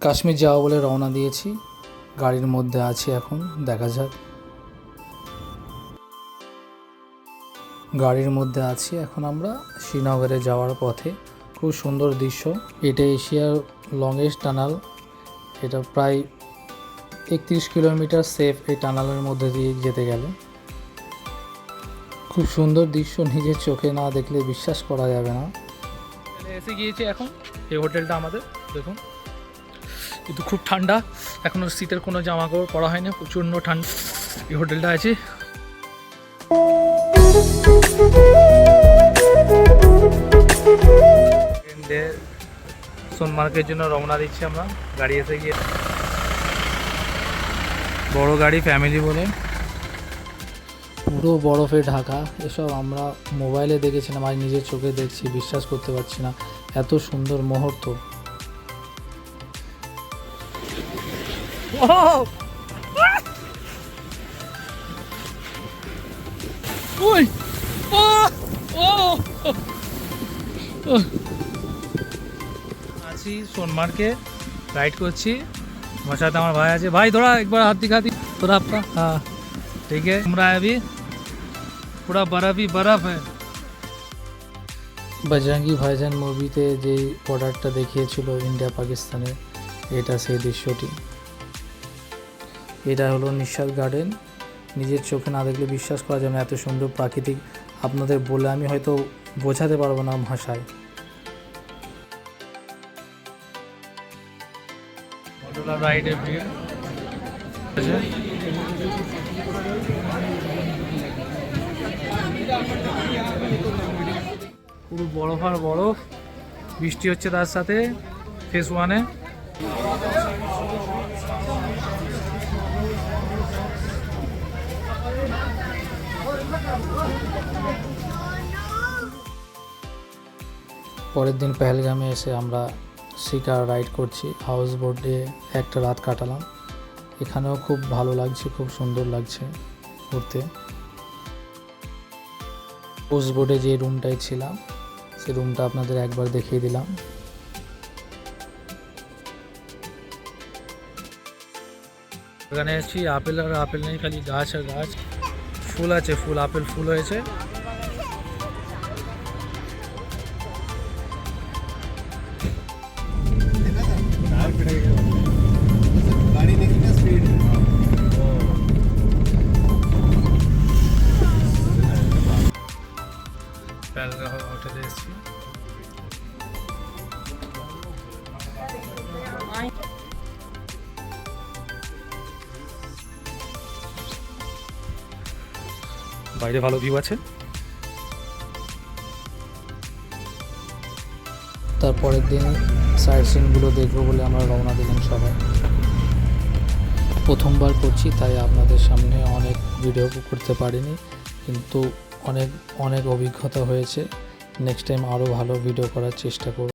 কাশ্মীর যাওয়া বলে রওনা দিয়েছি, গাড়ির মধ্যে আছি এখন, দেখা যাক। গাড়ির মধ্যে আছি এখন আমরা শ্রীনগরে যাওয়ার পথে। খুব সুন্দর দৃশ্য। এটা এশিয়ার লংগেস্ট টানাল। এটা প্রায় 31 কিলোমিটার সেফ এই টানালের মধ্যে দিয়ে যেতে গেলে। খুব সুন্দর দৃশ্য, নিজের চোখে না দেখলে বিশ্বাস করা যাবে না। এসে গিয়েছি এখন এই হোটেলটা আমাদের, দেখুন কিন্তু খুব ঠান্ডা, এখনও শীতের কোনো জামা কাপড় পরা হয়নি, প্রচণ্ড ঠান্ডা এই হোটেলটা আছে। সোনমার্গের জন্য রওনা দিচ্ছি আমরা। গাড়ি এসে গিয়ে, বড় গাড়ি, ফ্যামিলি বলে, পুরো বরফে ঢাকা। এসব আমরা মোবাইলে দেখেছিলাম, আজ নিজের চোখে দেখছি, বিশ্বাস করতে পারছি না, এত সুন্দর মুহূর্ত। আছি সোনমার্গে, রাইড করছি, আমার साथ আমার भाई আছে। भाई थोड़ा एक बार हाथ दिखा दी थोड़ा आपका। हाँ ठीक है, घूम रहा है अभी, पूरा बर्फ ही बर्फ है। বজরঙ্গি ভাইজান মুভিতে যে বর্ডারটা দেখিয়েছিল ইন্ডিয়া পাকিস্তানের, এটা সেই দৃশ্যটি। এটা হলো নিশাদ গার্ডেন। নিজের চোখে না দেখলে বিশ্বাস করা যাবে না, এত সুন্দর প্রাকৃতিক, আপনাদের বলে আমি হয়তো বোঝাতে পারবো না ভাষায়। রাইডের ভিড় পুরো বরফ আর বরফ, বৃষ্টি হচ্ছে তার সাথে। ফেস ওয়ানে পরের দিন পেহেলগামে এসে আমরা শিকার রাইড করছি, হাউস বোটে একটা রাত কাটালাম। এখানেও খুব ভালো লাগছে, খুব সুন্দর লাগছে ঘুরতে। হাউস বোটে যে রুমটায় ছিলাম সেই রুমটা আপনাদের একবার দেখিয়ে দিলাম। এখানে এসেছি, আপেল আর আপেল নেই, খালি গাছ আর গাছ, ফুল আছে, ফুল, আপেল ফুল হয়েছে। হোটেলে এসেছি, বাইরে ভালো ভিউ আছে। তারপরের দিন সাইট সিনগুলো দেখবো বলে আমরা রওনা দিলাম সবাই। প্রথমবার করছি তাই আপনাদের সামনে অনেক ভিডিও করতে পারিনি, কিন্তু অনেক অভিজ্ঞতা হয়েছে। নেক্সট টাইম আরও ভালো ভিডিও করার চেষ্টা করব।